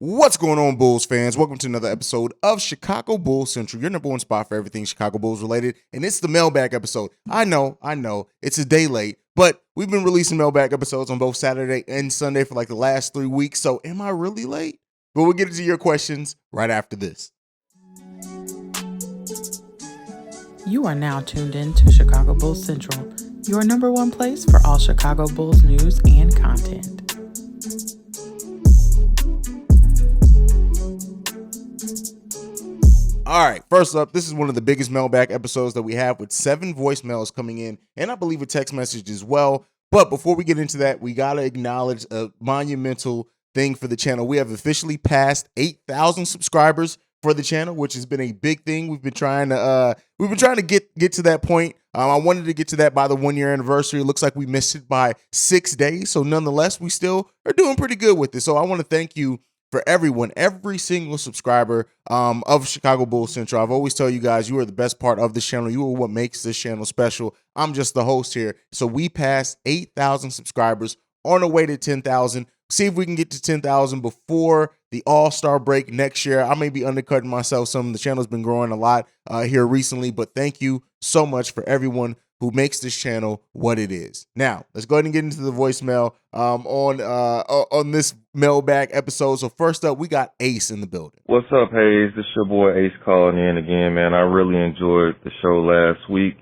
What's going on, Bulls fans? Welcome to another episode of Chicago Bulls Central, your number one spot for everything Chicago Bulls related. And it's the Mailbag episode. I know, it's a day late, but we've been releasing Mailbag episodes on both Saturday and Sunday for like the last 3 weeks. So am I really late? But we'll get into your questions right after this. You are now tuned in to Chicago Bulls Central, your number one place for all Chicago Bulls news and content. All right, first up, this is one of the biggest mailbag episodes that we have with 7 voicemails coming in, and I believe a text message as well. But before we get into that, we got to acknowledge a monumental thing for the channel. We have officially passed 8,000 subscribers for the channel, which has been a big thing. We've been trying to get to that point. I wanted to get to that by the 1 year anniversary. It looks like we missed it by 6 days. So nonetheless, we still are doing pretty good with this. So I want to thank you for everyone, every single subscriber of Chicago Bulls Central. I've always tell you guys, you are the best part of this channel. You are what makes this channel special. I'm just the host here. So we passed 8,000 subscribers, on our way to 10,000. See if we can get to 10,000 before the All-Star break next year. I may be undercutting myself some. The channel's been growing a lot here recently, but thank you so much for everyone who makes this channel what it is. Now, let's go ahead and get into the voicemail on this mailbag episode. So first up, we got Ace in the building. What's up, Hayes? This your boy Ace calling in again, man. I really enjoyed the show last week.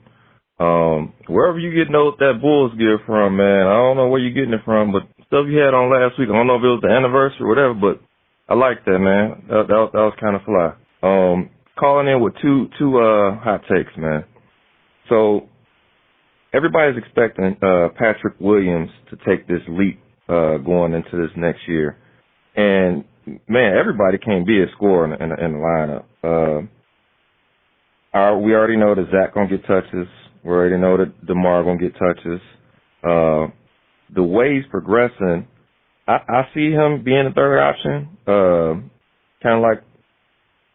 Wherever you getting that Bulls gear from, man, I don't know where you're getting it from, but stuff you had on last week, I don't know if it was the anniversary or whatever, but I like that, man. That was kind of fly. Calling in with two hot takes, man. So everybody's expecting Patrick Williams to take this leap going into this next year. And, man, everybody can't be a scorer in the lineup. We already know that Zach going to get touches. We already know that DeMar going to get touches. The way he's progressing, I see him being a third option, kind of like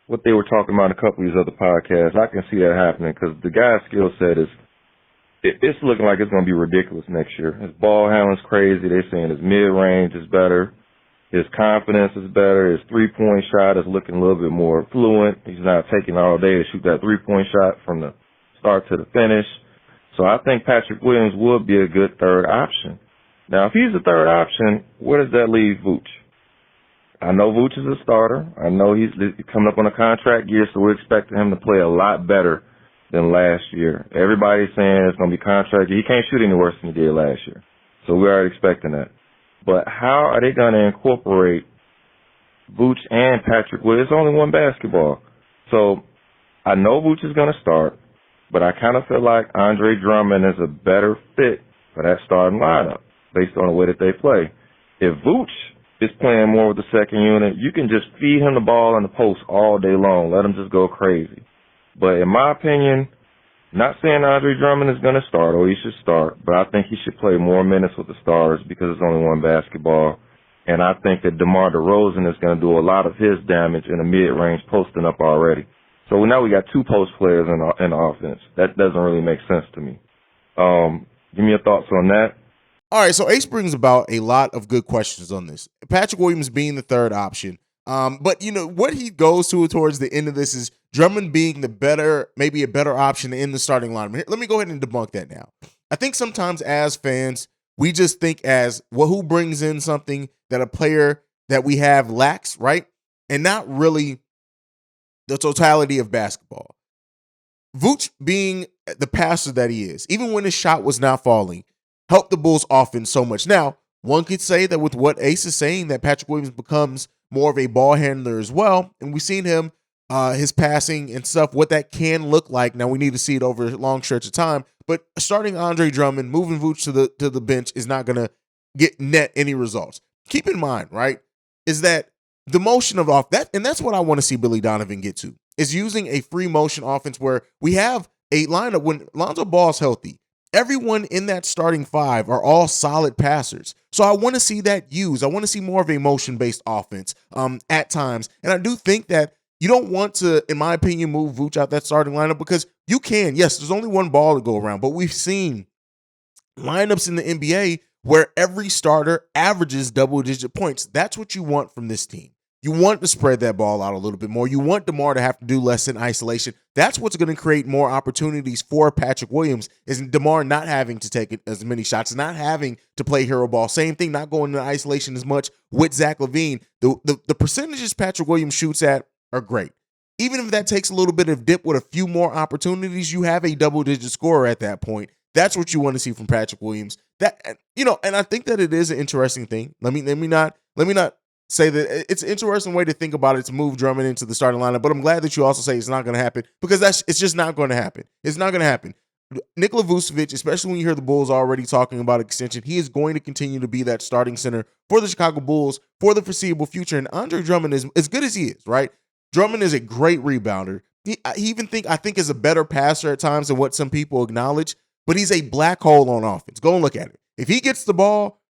what they were talking about in a couple of these other podcasts. I can see that happening because the guy's skill set is, it's looking like it's going to be ridiculous next year. His ball handling's crazy. They're saying his mid-range is better. His confidence is better. His three-point shot is looking a little bit more fluent. He's not taking all day to shoot that three-point shot from the start to the finish. So I think Patrick Williams would be a good third option. Now, if he's a third option, where does that leave Vooch? I know Vooch is a starter. I know he's coming up on a contract year, so we're expecting him to play a lot better than last year. Everybody's saying it's going to be contract. He can't shoot any worse than he did last year. So we're already expecting that. But how are they going to incorporate Vooch and Patrick Williams? It's only one basketball. So I know Vooch is going to start, but I kind of feel like Andre Drummond is a better fit for that starting lineup based on the way that they play. If Vooch is playing more with the second unit, you can just feed him the ball in the post all day long. Let him just go crazy. But in my opinion, not saying Andre Drummond is going to start or he should start, but I think he should play more minutes with the stars because it's only one basketball. And I think that DeMar DeRozan is going to do a lot of his damage in the mid-range posting up already. So now we got 2 post players in the offense. That doesn't really make sense to me. Give me your thoughts on that. All right, so Ace brings about a lot of good questions on this. Patrick Williams being the third option. But, you know, what he goes to towards the end of this is Drummond being maybe a better option in the starting lineup. Let me go ahead and debunk that now. I think sometimes as fans, we just think who brings in something that a player that we have lacks, right? And not really the totality of basketball. Vooch being the passer that he is, even when his shot was not falling, helped the Bulls offense so much. Now, one could say that with what Ace is saying, that Patrick Williams becomes more of a ball handler as well. And we've seen him, his passing and stuff, what that can look like. Now, we need to see it over long stretch of time. But starting Andre Drummond, moving Vooch to the bench is not going to net any results. Keep in mind, right, is that the motion of off that, and that's what I want to see Billy Donovan get to, is using a free motion offense where we have a lineup when Lonzo Ball's healthy. Everyone in that starting 5 are all solid passers. So I want to see that used. I want to see more of a motion-based offense at times. And I do think that you don't want to, in my opinion, move Vooch out that starting lineup because you can. Yes, there's only one ball to go around, but we've seen lineups in the NBA where every starter averages double-digit points. That's what you want from this team. You want to spread that ball out a little bit more. You want DeMar to have to do less in isolation. That's what's going to create more opportunities for Patrick Williams, is DeMar not having to take as many shots, not having to play hero ball. Same thing, not going into isolation as much with Zach LaVine. The percentages Patrick Williams shoots at are great. Even if that takes a little bit of dip with a few more opportunities, you have a double-digit scorer at that point. That's what you want to see from Patrick Williams. That, and I think that it is an interesting thing. Let me not say that it's an interesting way to think about it, to move Drummond into the starting lineup. But I'm glad that you also say it's not going to happen, because it's just not going to happen. It's not going to happen. Nikola Vucevic, especially when you hear the Bulls already talking about extension, he is going to continue to be that starting center for the Chicago Bulls for the foreseeable future. And Andre Drummond is as good as he is, right? Drummond is a great rebounder. I think is a better passer at times than what some people acknowledge, but he's a black hole on offense. Go and look at it. If he gets the ball,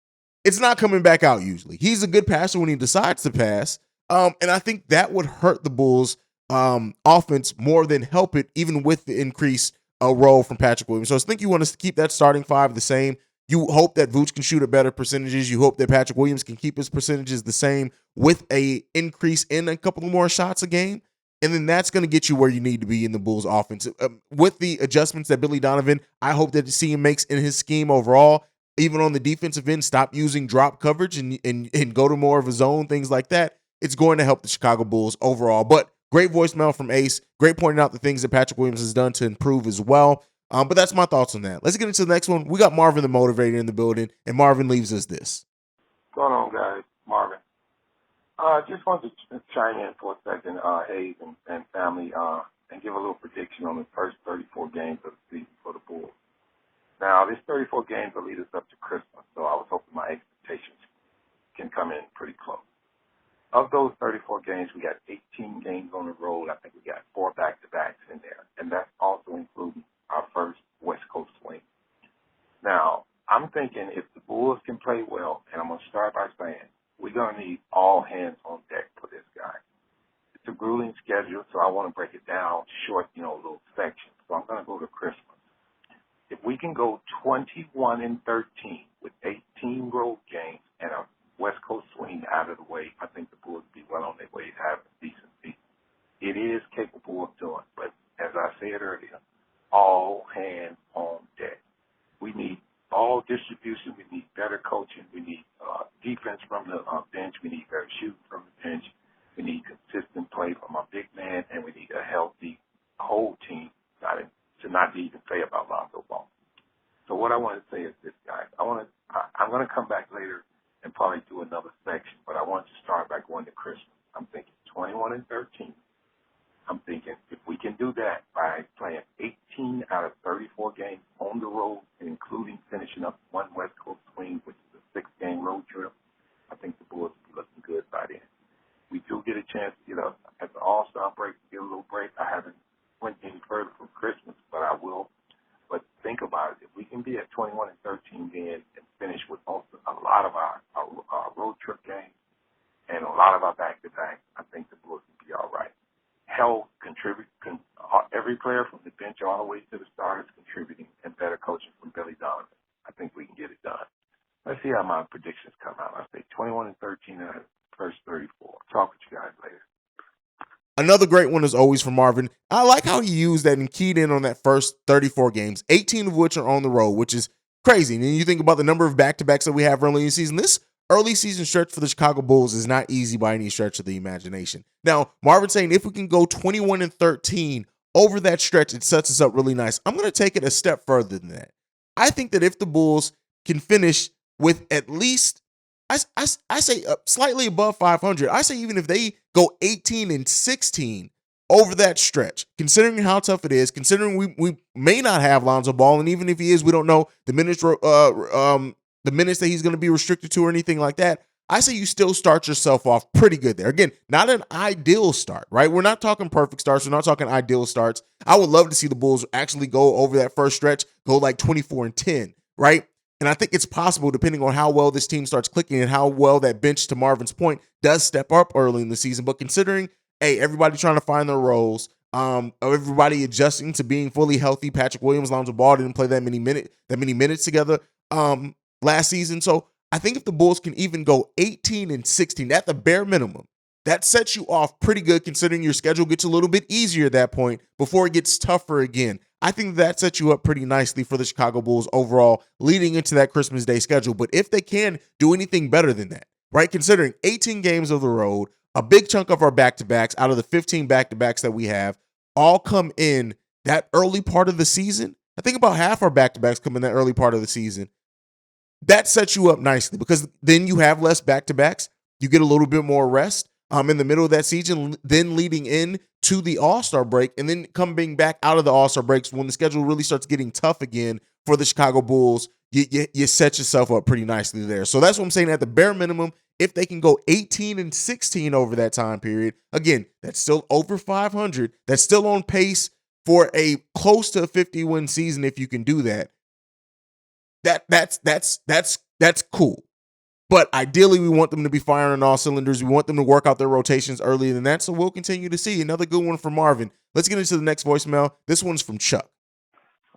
it's not coming back out usually. He's a good passer when he decides to pass. And I think that would hurt the Bulls' offense more than help it, even with the increased role from Patrick Williams. So I think you want to keep that starting five the same. You hope that Vooch can shoot at better percentages. You hope that Patrick Williams can keep his percentages the same with a increase in a couple more shots a game. And then that's going to get you where you need to be in the Bulls offense. With the adjustments that Billy Donovan, I hope that the team makes in his scheme overall, even on the defensive end, stop using drop coverage and go to more of a zone, things like that. It's going to help the Chicago Bulls overall. But great voicemail from Ace. Great pointing out the things that Patrick Williams has done to improve as well. But that's my thoughts on that. Let's get into the next one. We got Marvin the Motivator in the building, and Marvin leaves us this. What's going on, guys? Marvin. Just wanted to chime in for a second, Hayes and family, and give a little prediction on the first 34 games of the season for the Bulls. Now, this 34 games will lead us up to Christmas, so I was hoping my expectations can come in pretty close. Of those 34 games, we got 18 games on the road. I think we got 4 back-to-backs in there, and that's also including our first West Coast swing. Now, I'm thinking if the Bulls can play well, and I'm going to start by saying we're going to need all hands on deck for this guy. It's a grueling schedule, so I want to break it down short, little sections. So I'm going to go to Christmas. If we can go 21-13 with 18 road games and a West Coast swing out of the way, I think the Bulls will be well on their way to having a decent season. It is capable of doing, but as I said earlier, all hands on deck. We need ball distribution. We need better coaching. We need defense from the bench. We need better shooting from the bench. We need consistent play from our big man, and we need a healthy whole team to not even say about Lonzo Ball. So what I want to say is this, guys. I'm going to come back later and probably do another section, but I want to start by going to Christmas. I'm thinking 21-13. I'm thinking if we can do that by playing 18 out of 34 games on the road, including finishing up one West Coast swing, which is a 6-game road trip, I think the Bulls will be looking good by then. We do get a chance to get up at the All-Star break, get a little break. I haven't went any further from Christmas, but I will. But think about it. If we can be at 21-13 then and finish with also a lot of our road trip games and a lot of our back-to-back, I think the Bulls will be all right. Health, every player from the bench all the way to the starters contributing, and better coaching from Billy Donovan. I think we can get it done. Let's see how my predictions come out. I say 21-13 out of the first 34. Talk with you guys later. Another great one is always from Marvin. I like how he used that and keyed in on that first 34 games, 18 of which are on the road, which is crazy. And you think about the number of back-to-backs that we have early in the season. This early season stretch for the Chicago Bulls is not easy by any stretch of the imagination. Now, Marvin's saying if we can go 21-13 over that stretch, it sets us up really nice. I'm going to take it a step further than that. I think that if the Bulls can finish with at least, I say slightly above 500, I say even if they go 18-16 over that stretch, considering how tough it is, considering we may not have Lonzo Ball, and even if he is, we don't know the minutes that he's going to be restricted to or anything like that. I say you still start yourself off pretty good there. Again, not an ideal start, right? We're not talking perfect starts. We're not talking ideal starts. I would love to see the Bulls actually go over that first stretch, go like 24-10, right? And I think it's possible, depending on how well this team starts clicking and how well that bench, to Marvin's point, does step up early in the season. But considering, hey, everybody trying to find their roles, everybody adjusting to being fully healthy. Patrick Williams, Lonzo Ball didn't play that many minutes together last season. So I think if the Bulls can even go 18-16, at the bare minimum, that sets you off pretty good considering your schedule gets a little bit easier at that point before it gets tougher again. I think that sets you up pretty nicely for the Chicago Bulls overall leading into that Christmas Day schedule. But if they can do anything better than that, right, considering 18 games of the road, a big chunk of our back-to-backs out of the 15 back-to-backs that we have all come in that early part of the season. I think about half our back-to-backs come in that early part of the season. That sets you up nicely because then you have less back-to-backs. You get a little bit more rest in the middle of that season, then leading in to the All-Star break, and then coming back out of the All-Star breaks when the schedule really starts getting tough again for the Chicago Bulls. You set yourself up pretty nicely there. So that's what I'm saying. At the bare minimum, if they can go 18-16 over that time period, again, that's still over 500. That's still on pace for a close to a 50-win season if you can do that. That's cool. But ideally, we want them to be firing on all cylinders. We want them to work out their rotations earlier than that. So we'll continue to see. Another good one from Marvin. Let's get into the next voicemail. This one's from Chuck.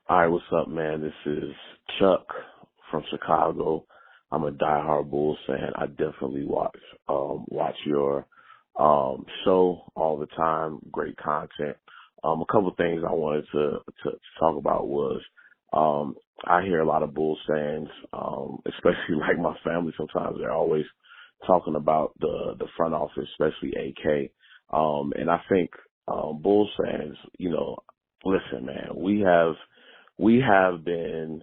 All right, what's up, man? This is Chuck from Chicago. I'm a diehard Bulls fan. I definitely watch your show all the time. Great content. A couple things I wanted to talk about was I hear a lot of Bulls fans, especially like my family. Sometimes they're always talking about the front office, especially AK. And I think Bulls fans, listen, man, we have been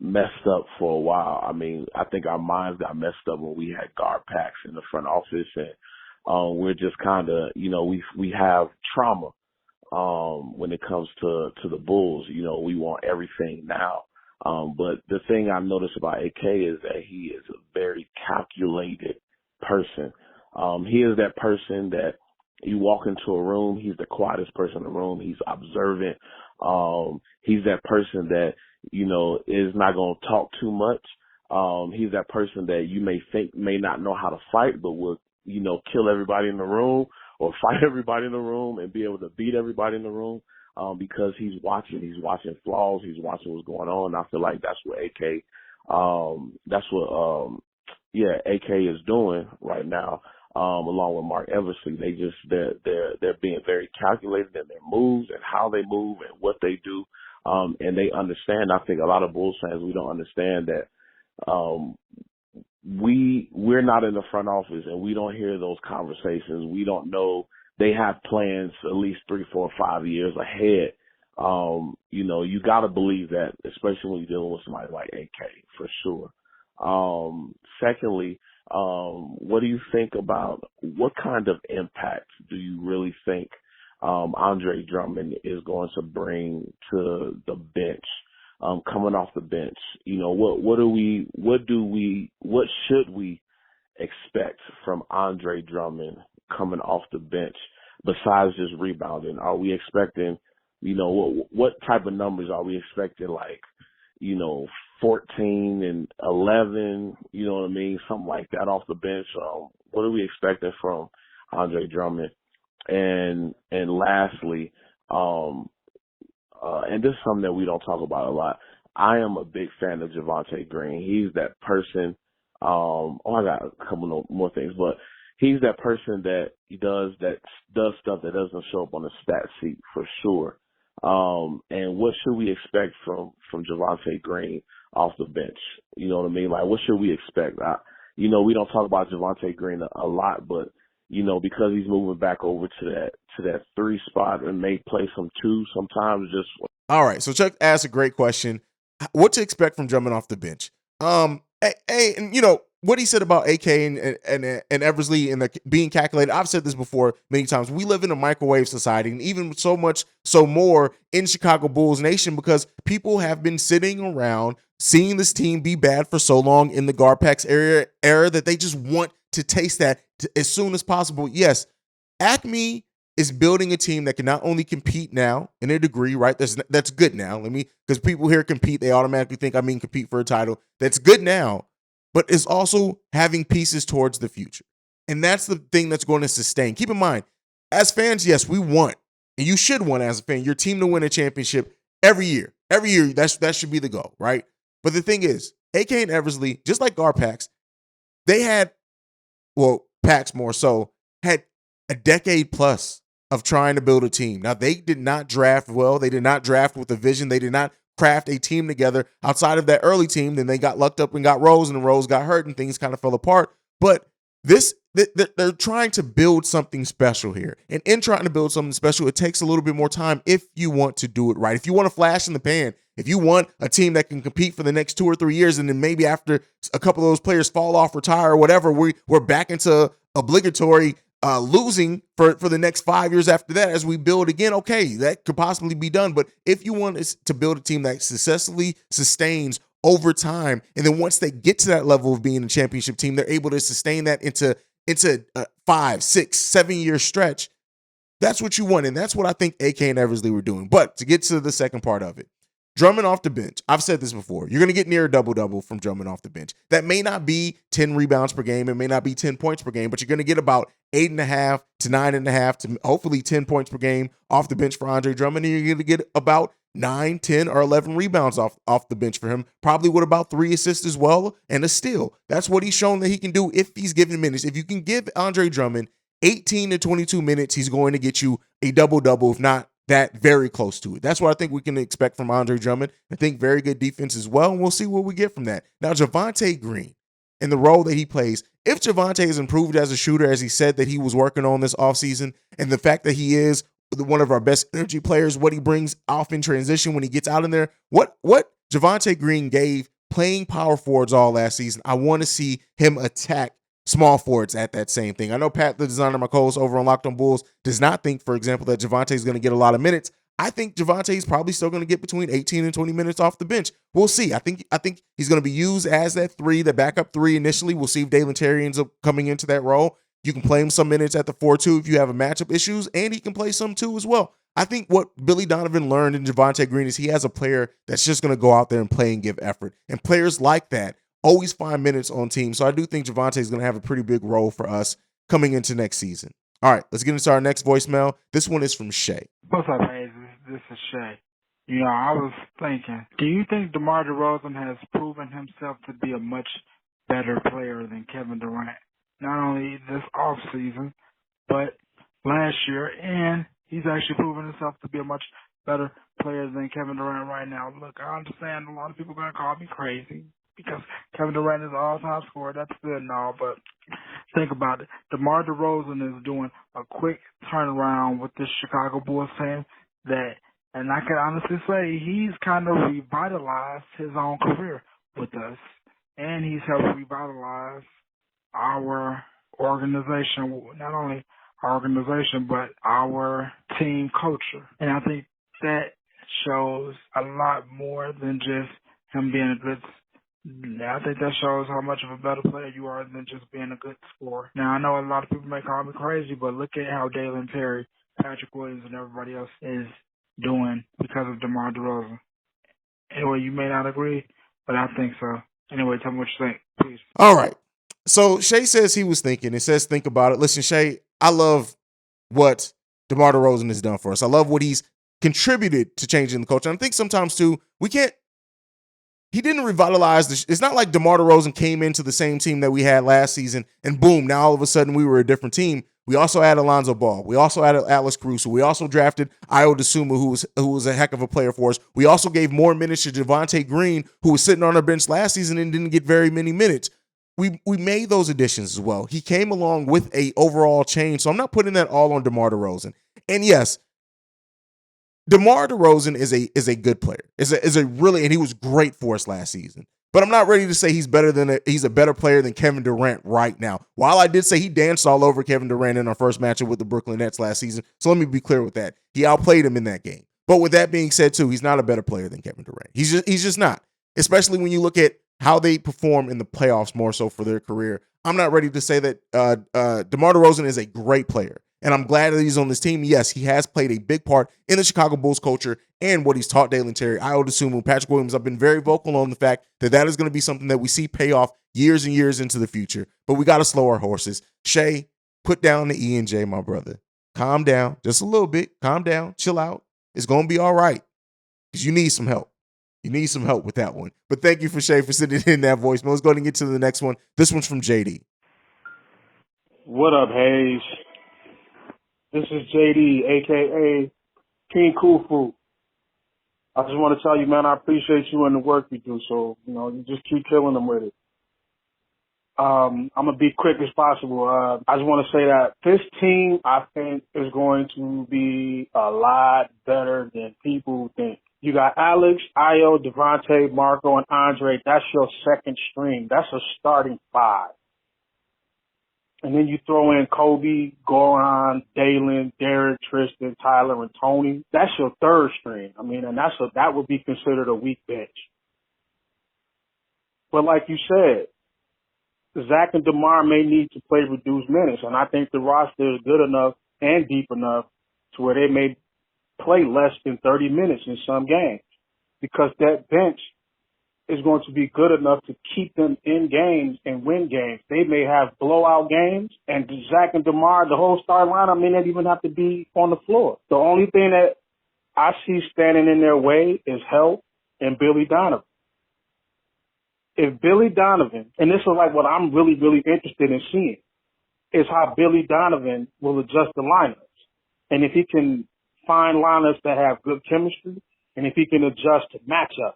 messed up for a while. I mean, I think our minds got messed up when we had guard packs in the front office, and we're just kind of, we have trauma when it comes to the Bulls. We want everything now. But the thing I noticed about AK is that he is a very calculated person. He is that person that you walk into a room, he's the quietest person in the room. He's observant. He's that person that, is not going to talk too much. He's that person that you may not know how to fight, but will, kill everybody in the room or fight everybody in the room and be able to beat everybody in the room, because he's watching flaws. He's watching what's going on. I feel like that's what AK is doing right now. Along with Mark Eversley, they're being very calculated in their moves and how they move and what they do, and they understand. I think a lot of Bulls fans, we don't understand that we're not in the front office and we don't hear those conversations. We don't know they have plans at least 3, 4, 5 years ahead. You got to believe that, especially when you're dealing with somebody like AK, for sure. Secondly, what do you think about what kind of impact do you really think Andre Drummond is going to bring to the bench, coming off the bench? What should we expect from Andre Drummond coming off the bench besides just rebounding? Are we expecting, what type of numbers are we expecting? Like, 14 and 11, you know what I mean? Something like that off the bench. What are we expecting from Andre Drummond? And lastly, and this is something that we don't talk about a lot. I am a big fan of Javonte Green. He's that person. I got a couple more things, but he's that person that does stuff that doesn't show up on the stat sheet for sure. And what should we expect from Javonte Green off the bench? You know what I mean? Like, what should we expect? We don't talk about Javonte Green a lot, but because he's moving back over to that 3 spot and may play some 2 sometimes. All right. So Chuck asked a great question. What to expect from Drummond off the bench? And what he said about AK and Eversley and being calculated. I've said this before many times. We live in a microwave society, and even so much so more in Chicago Bulls Nation, because people have been sitting around seeing this team be bad for so long in the guard packs era that they just want to taste that as soon as possible. Yes, AKME is building a team that can not only compete now in a degree, right? That's good now. Because people here compete, they automatically think compete for a title. That's good now, but it's also having pieces towards the future. And that's the thing that's going to sustain. Keep in mind, as fans, yes, we want, and you should want as a fan, your team to win a championship every year. Every year, that should be the goal, right? But the thing is, AK and Eversley, just like Garpax, they had, Pax more so, had a decade plus of trying to build a team. Now, they did not draft well. They did not draft with a vision. They did not craft a team together outside of that early team. Then they got lucked up and got Rose, and Rose got hurt, and things kind of fell apart. But they're trying to build something special here. And in trying to build something special, it takes a little bit more time if you want to do it right. If you want to flash in the pan, if you want a team that can compete for the next 2 or 3 years, and then maybe after a couple of those players fall off, retire, or whatever, we're back into obligatory losing for the next 5 years after that as we build again, okay, that could possibly be done. But if you want to build a team that successfully sustains over time, and then once they get to that level of being a championship team, they're able to sustain that into a 5, 6, 7 year stretch, that's what you want. And that's what I think AK and Eversley were doing. But to get to the second part of it, Drummond off the bench. I've said this before. You're going to get near a double-double from Drummond off the bench. That may not be 10 rebounds per game. It may not be 10 points per game, but you're going to get about 8.5 to 9.5 to hopefully 10 points per game off the bench for Andre Drummond. And you're going to get about 9, 10, or 11 rebounds off the bench for him, probably with about 3 assists as well and a steal. That's what he's shown that he can do if he's given minutes. If you can give Andre Drummond 18 to 22 minutes, he's going to get you a double-double, if not that very close to it. That's what I think we can expect from Andre Drummond. I think very good defense as well, and we'll see what we get from that. Now, Javonte Green and the role that he plays, if Javonte has improved as a shooter, as he said that he was working on this offseason, and the fact that he is one of our best energy players, what he brings off in transition when he gets out in there, what Javonte Green gave playing power forwards all last season, I want to see him attack small forwards at that same thing. I know Pat, the designer, my co-host over on Locked on Bulls, does not think, for example, that Javonte is going to get a lot of minutes. I think Javonte is probably still going to get between 18 and 20 minutes off the bench. We'll see. I think he's going to be used as that 3, the backup 3 initially. We'll see if Dalen Terry ends up coming into that role. You can play him some minutes at the 4-2 if you have a matchup issues, and he can play some 2 as well. I think what Billy Donovan learned in Javonte Green is he has a player that's just going to go out there and play and give effort. And players like that always find minutes on teams. So I do think Javonte is going to have a pretty big role for us coming into next season. All right, let's get into our next voicemail. This one is from Shay. What's up, Hayes? This is Shay. I was thinking, do you think DeMar DeRozan has proven himself to be a much better player than Kevin Durant? Not only this offseason, but last year, and he's actually proven himself to be a much better player than Kevin Durant right now. Look, I understand a lot of people are going to call me crazy because Kevin Durant is an all-time scorer. That's good and all, but think about it. DeMar DeRozan is doing a quick turnaround with this Chicago Bulls team and I can honestly say he's kind of revitalized his own career with us, and he's helped revitalize our organization, not only our organization, but our team culture. And I think that shows a lot more than just him being a good. I think that shows how much of a better player you are than just being a good scorer. Now, I know a lot of people may call me crazy, but look at how Dalen Terry, Patrick Williams, and everybody else is doing because of DeMar DeRozan. Anyway, you may not agree, but I think so. Anyway, tell me what you think, please. All right. So Shay says he was thinking. It says think about it. Listen, Shay, I love what DeMar DeRozan has done for us. I love what he's contributed to changing the culture. And I think sometimes, too, he didn't revitalize it's not like DeMar DeRozan came into the same team that we had last season and boom, now all of a sudden we were a different team. We also had Alonzo Ball. We also had Atlas Caruso. We also drafted Ayo Dosunmu, who was a heck of a player for us. We also gave more minutes to Javonte Green, who was sitting on our bench last season and didn't get very many minutes. We made those additions as well. He came along with a overall change, so I'm not putting that all on DeMar DeRozan. And yes, DeMar DeRozan is a good player. And he was great for us last season. But I'm not ready to say he's a better player than Kevin Durant right now. While I did say he danced all over Kevin Durant in our first matchup with the Brooklyn Nets last season, so let me be clear with that. He outplayed him in that game. But with that being said, too, he's not a better player than Kevin Durant. He's just not. Especially when you look at how they perform in the playoffs more so for their career. I'm not ready to say that DeMar DeRozan is a great player. And I'm glad that he's on this team. Yes, he has played a big part in the Chicago Bulls culture and what he's taught Dalen Terry, Ayo Dosunmu, Patrick Williams. I've been very vocal on the fact that is going to be something that we see pay off years and years into the future. But we got to slow our horses. Shay, put down the E and J, my brother. Calm down just a little bit. Calm down. Chill out. It's going to be all right because you need some help. You need some help with that one. But thank you for Shay for sending in that voicemail. Let's go ahead and get to the next one. This one's from JD. What up, Hayes? This is JD, aka King Kufu. I just want to tell you, man, I appreciate you and the work you do. So, you just keep killing them with it. I'm gonna be quick as possible. I just want to say that this team, I think, is going to be a lot better than people think. You got Alex, Io, Devontae, Marco, and Andre. That's your second string. That's a starting five. And then you throw in Kobe, Goran, Dalen, Derek, Tristan, Tyler, and Tony. That's your third string. I mean, and that would be considered a weak bench. But like you said, Zach and DeMar may need to play reduced minutes, and I think the roster is good enough and deep enough to where they may play less than 30 minutes in some games, because that bench is going to be good enough to keep them in games and win games. They may have blowout games, and Zach and DeMar, the whole star lineup, may not even have to be on the floor. The only thing that I see standing in their way is help and Billy Donovan. If Billy Donovan, and this is like what I'm really, really interested in seeing, is how Billy Donovan will adjust the lineups. And if he can find lineups that have good chemistry, and if he can adjust to matchups.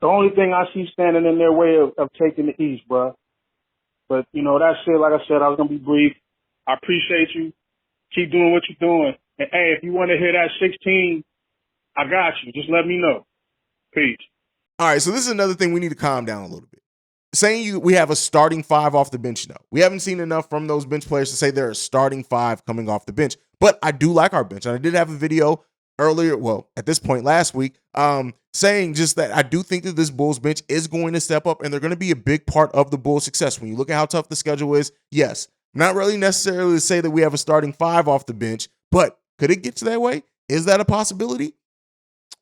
The only thing I see standing in their way of taking the East, bro. But, that's it. Like I said, I was going to be brief. I appreciate you. Keep doing what you're doing. And, hey, if you want to hear that 16, I got you. Just let me know. Peace. All right, so this is another thing we need to calm down a little bit. Saying we have a starting five off the bench, no. We haven't seen enough from those bench players to say they're a starting five coming off the bench. But I do like our bench. And I did have a video earlier, well, at this point last week, saying just that I do think that this Bulls bench is going to step up and they're going to be a big part of the Bulls' success. When you look at how tough the schedule is, yes, not really necessarily to say that we have a starting five off the bench, but could it get to that way? Is that a possibility?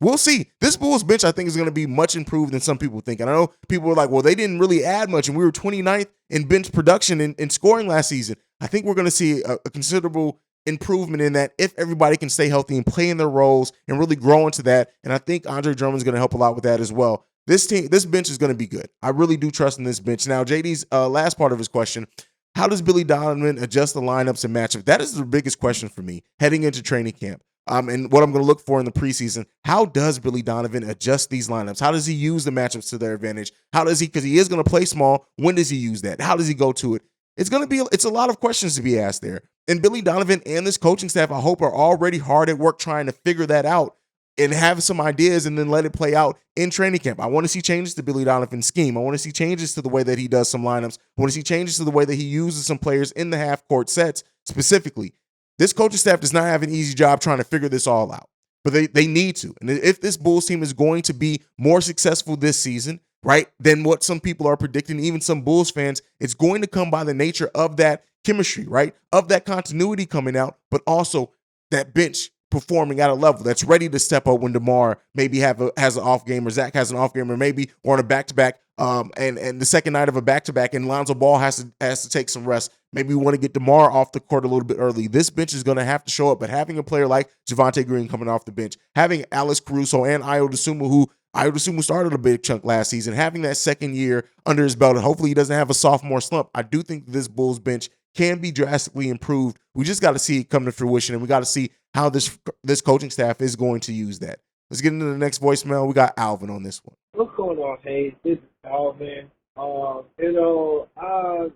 We'll see. This Bulls bench, I think, is going to be much improved than some people think. And I know people were like, well, they didn't really add much, and we were 29th in bench production and scoring last season. I think we're going to see a considerable improvement in that if everybody can stay healthy and play in their roles and really grow into that. And I think Andre Drummond's going to help a lot with that as well. This bench is going to be good. I really do trust in this bench. Now, JD's last part of his question, how does Billy Donovan adjust the lineups and matchups? That is the biggest question for me heading into training camp. And what I'm going to look for in the preseason, how does Billy Donovan adjust these lineups? How does he use the matchups to their advantage? How does he, because he is going to play small, when does he use that? How does he go to it? It's a lot of questions to be asked there. And Billy Donovan and this coaching staff, I hope, are already hard at work trying to figure that out and have some ideas and then let it play out in training camp. I want to see changes to Billy Donovan's scheme. I want to see changes to the way that he does some lineups. I want to see changes to the way that he uses some players in the half-court sets specifically. This coaching staff does not have an easy job trying to figure this all out, but they need to. And if this Bulls team is going to be more successful this season, right, than what some people are predicting, even some Bulls fans, it's going to come by the nature of that chemistry, right, of that continuity coming out, but also that bench performing at a level that's ready to step up when DeMar maybe has an off game or Zach has an off game or maybe or on a back-to-back and the second night of a back-to-back and Lonzo Ball has to take some rest. Maybe we want to get DeMar off the court a little bit early. This bench is going to have to show up, but having a player like Javonte Green coming off the bench, having Alex Caruso and Ayo Dosunmu started a big chunk last season, having that second year under his belt, and hopefully he doesn't have a sophomore slump. I do think this Bulls bench can be drastically improved. We just got to see it come to fruition, and we got to see how this coaching staff is going to use that. Let's get into the next voicemail. We got Alvin on this one. What's going on, Hayes? This is Alvin. I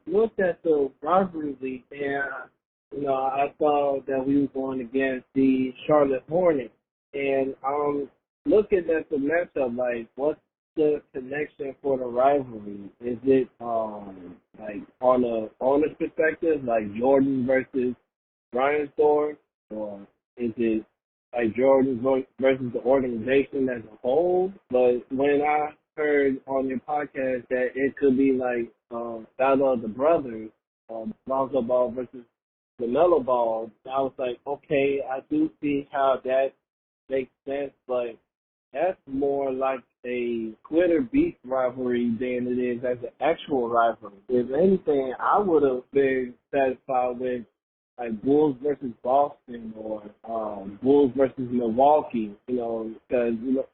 looked at the rivalry league, and I saw that we were going against the Charlotte Hornets, and looking at the matchup, like, what's the connection for the rivalry? Is it like on a owner's perspective, like Jordan versus Brian Thorne, or is it like Jordan versus the organization as a whole? But when I heard on your podcast that it could be like Battle of the Brothers, Lonzo Ball versus LaMelo Ball, I was like, okay, I do see how that makes sense, but that's more like a Twitter beef rivalry than it is as an actual rivalry. If anything, I would have been satisfied with like Bulls versus Boston or Bulls versus Milwaukee, because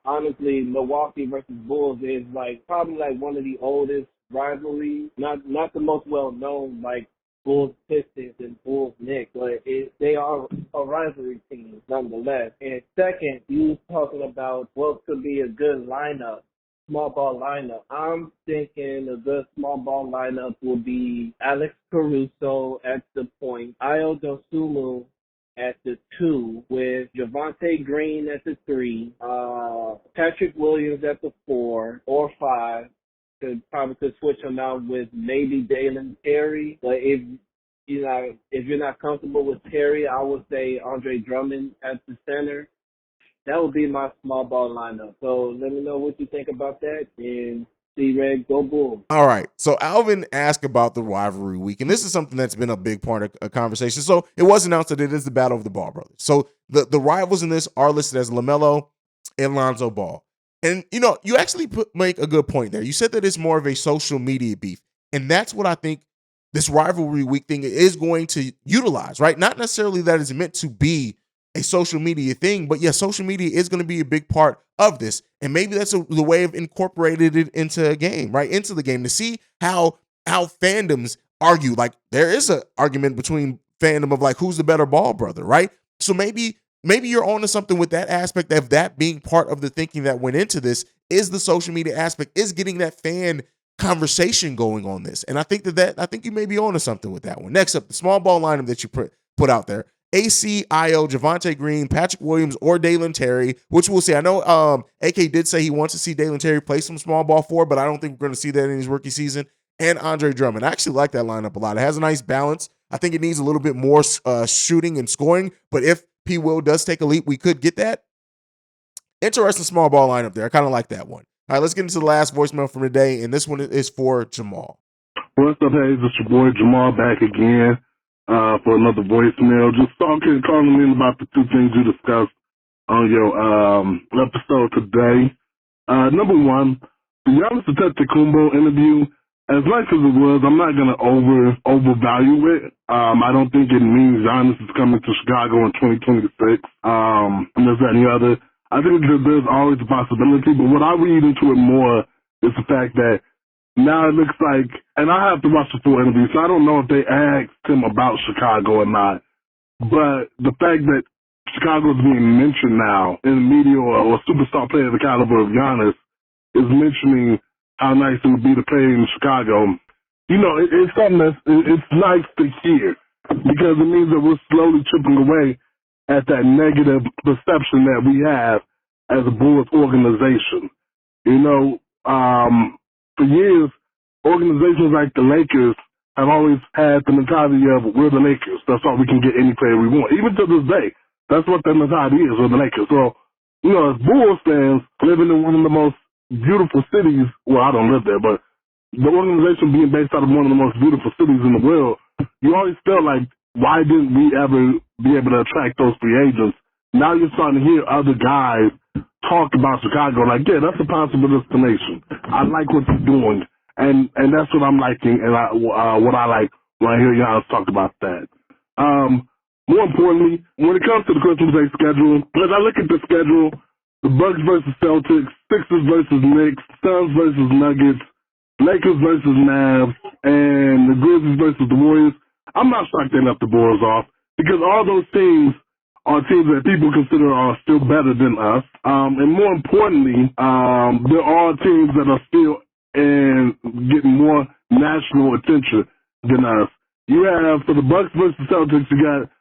honestly, Milwaukee versus Bulls is like probably like one of the oldest rivalry, not the most well known like Bulls Pistons and Bulls Knicks, but they are a rivalry team nonetheless. And second, you talking about what could be a good lineup, small ball lineup. I'm thinking a good small ball lineup will be Alex Caruso at the point, Ayo Dosunmu at the 2, with Javonte Green at the 3, Patrick Williams at the 4 or 5. Probably could switch them out with maybe Dalen Terry, but if you're not comfortable with Terry, I would say Andre Drummond at the center. That would be my small ball lineup. So let me know what you think about that, and C-Reg, go Bulls. All right. So Alvin asked about the rivalry week, and this is something that's been a big part of a conversation. So it was announced that it is the battle of the Ball brothers. So the rivals in this are listed as LaMelo and Lonzo Ball. And, you actually make a good point there. You said that it's more of a social media beef. And that's what I think this rivalry week thing is going to utilize, right? Not necessarily that it's meant to be a social media thing, but yeah, social media is going to be a big part of this. And maybe that's the way of incorporated it into a game, right? Into the game to see how fandoms argue. Like there is an argument between fandom of like, who's the better Ball brother, right? So maybe you're onto something with that aspect of that being part of the thinking that went into this is the social media aspect, is getting that fan conversation going on this. And I think I think you may be onto something with that one. Next up, the small ball lineup that you put out there. AC, Ayo, Javonte Green, Patrick Williams, or Dalen Terry, which we'll see. I know AK did say he wants to see Dalen Terry play some small ball for, but I don't think we're going to see that in his rookie season. And Andre Drummond. I actually like that lineup a lot. It has a nice balance. I think it needs a little bit more shooting and scoring, but if P. Will does take a leap, we could get that. Interesting small ball lineup there. I kind of like that one. All right, let's get into the last voicemail from the day, and this one is for Jamal. What's up, Hayes? It's your boy Jamal back again for another voicemail. Just calling in about the two things you discussed on your episode today. Number one, the Giannis Antetokounmpo interview, as nice as it was, I'm not going to overvalue it. I don't think it means Giannis is coming to Chicago in 2026. And there's any other. I think that there's always a possibility, but what I read into it more is the fact that now it looks like, and I have to watch the full interview, so I don't know if they asked him about Chicago or not, but the fact that Chicago is being mentioned now in the media or a superstar player of the caliber of Giannis is mentioning how nice it would be to play in Chicago. It's something it's nice to hear because it means that we're slowly chipping away at that negative perception that we have as a Bulls organization. For years, organizations like the Lakers have always had the mentality of we're the Lakers. That's all we can get any player we want. Even to this day, that's what their mentality is, we're the Lakers. So, as Bulls fans living in one of the most beautiful cities, well, I don't live there, but the organization being based out of one of the most beautiful cities in the world, you always felt like, why didn't we ever be able to attract those free agents? Now you're starting to hear other guys talk about Chicago like, yeah, that's a possible destination. I like what you're doing. And that's what I'm liking and what I like when I hear y'all talk about that. More importantly, when it comes to the Christmas Day schedule, as I look at the schedule, the Bucks versus Celtics, Sixers versus Knicks, Suns versus Nuggets, Lakers versus Mavs, and the Grizzlies versus the Warriors, I'm not shocked they left the Bulls off because all those teams are teams that people consider are still better than us. And more importantly, there are teams that are still getting more national attention than us. You have, for the Bucks versus Celtics, you got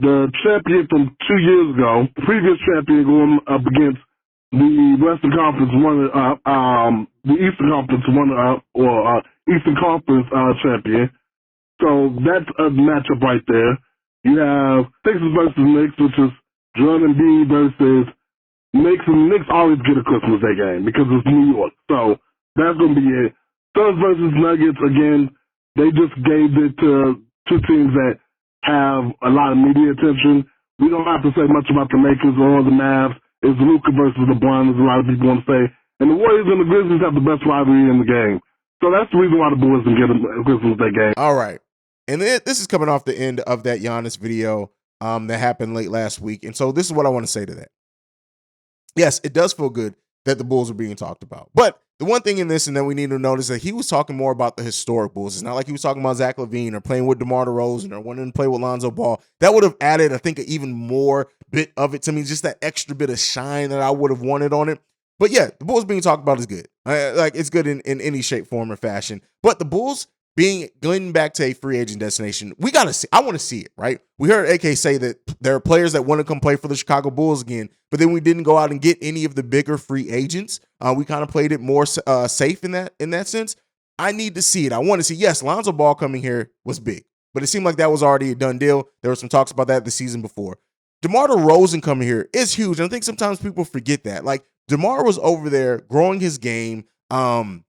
the champion from 2 years ago, the previous champion going up against the Western Conference the Eastern Conference Eastern Conference champion. So that's a matchup right there. You have Sixers versus Knicks, which is Joel Embiid versus Knicks, and Knicks always get a Christmas Day game because it's New York. So that's going to be it. Suns versus Nuggets, again, they just gave it to two teams that have a lot of media attention. We don't have to say much about the Lakers or the Mavs. It's Luka versus LeBron, as a lot of people want to say. And the Warriors and the Grizzlies have the best rivalry in the game. So that's the reason why the Bulls can get a Christmas Day game. All right. And this is coming off the end of that Giannis video that happened late last week. And so this is what I want to say to that. Yes, it does feel good that the Bulls are being talked about. But the one thing in this, and then we need to notice that he was talking more about the historic Bulls. It's not like he was talking about Zach LaVine or playing with DeMar DeRozan or wanting to play with Lonzo Ball. That would have added, I think, an even more bit of it to me, just that extra bit of shine that I would have wanted on it. But yeah, the Bulls being talked about is good. Like, it's good in any shape, form, or fashion. But the Bulls going back to a free agent destination, we got to see. I want to see it, right? We heard AK say that there are players that want to come play for the Chicago Bulls again, but then we didn't go out and get any of the bigger free agents. We kind of played it more safe in that sense. I need to see it. I want to see, yes, Lonzo Ball coming here was big, but it seemed like that was already a done deal. There were some talks about that the season before. DeMar DeRozan coming here is huge, and I think sometimes people forget that. Like, DeMar was over there growing his game in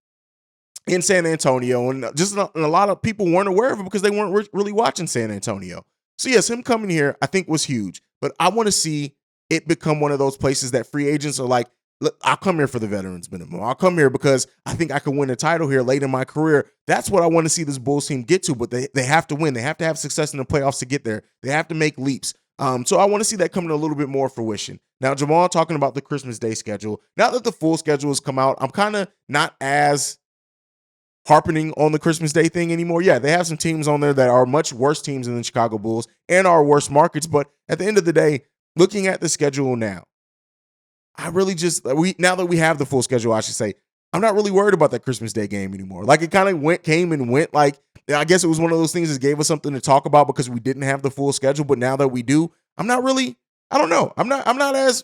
San Antonio, and a lot of people weren't aware of it because they weren't really watching San Antonio. So yes, him coming here I think was huge, but I want to see it become one of those places that free agents are like, look, I'll come here for the veterans minimum. I'll come here because I think I can win a title here late in my career. That's what I want to see this Bulls team get to, but they have to win. They have to have success in the playoffs to get there. They have to make leaps. So I want to see that coming to a little bit more fruition. Now, Jamal talking about the Christmas Day schedule. Now that the full schedule has come out, I'm kind of not as harping on the Christmas Day thing anymore. Yeah, they have some teams on there that are much worse teams than the Chicago Bulls and are worse markets. But at the end of the day, looking at the schedule now, I really now that we have the full schedule, I should say, I'm not really worried about that Christmas Day game anymore. Like, it kind of came and went. Like, I guess it was one of those things that gave us something to talk about because we didn't have the full schedule. But now that we do, I'm not really, I don't know. I'm not as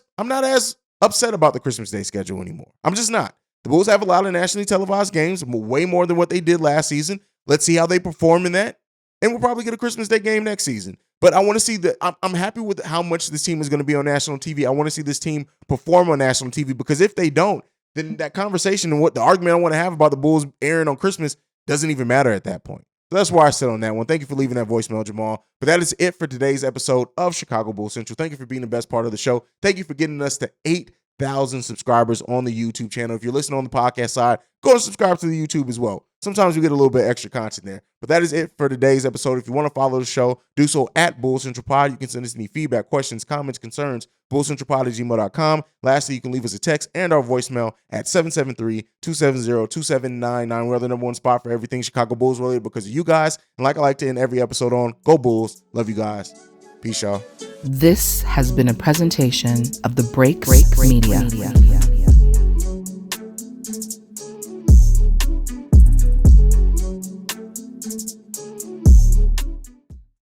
upset about the Christmas Day schedule anymore. I'm just not. The Bulls have a lot of nationally televised games, way more than what they did last season. Let's see how they perform in that. And we'll probably get a Christmas Day game next season. But I want to see that. I'm happy with how much this team is going to be on national TV. I want to see this team perform on national TV, because if they don't, then that conversation and what the argument I want to have about the Bulls airing on Christmas doesn't even matter at that point. So that's why I sit on that one. Thank you for leaving that voicemail, Jamal. But that is it for today's episode of Chicago Bulls Central. Thank you for being the best part of the show. Thank you for getting us to 8,000 subscribers on the YouTube channel. If you're listening on the podcast side, go and subscribe to the YouTube as well. Sometimes we get a little bit extra content there. But that is it for today's episode. If you want to follow the show, do so at Bulls Central Pod. You can send us any feedback, questions, comments, concerns, bullcentralpod@gmail.com. Lastly, you can leave us a text and our voicemail at 773-270-2799. We're the number one spot for everything Chicago Bulls related because of you guys. And like I like to end every episode on, go Bulls. Love you guys. Peace, y'all. This has been a presentation of the Break Media.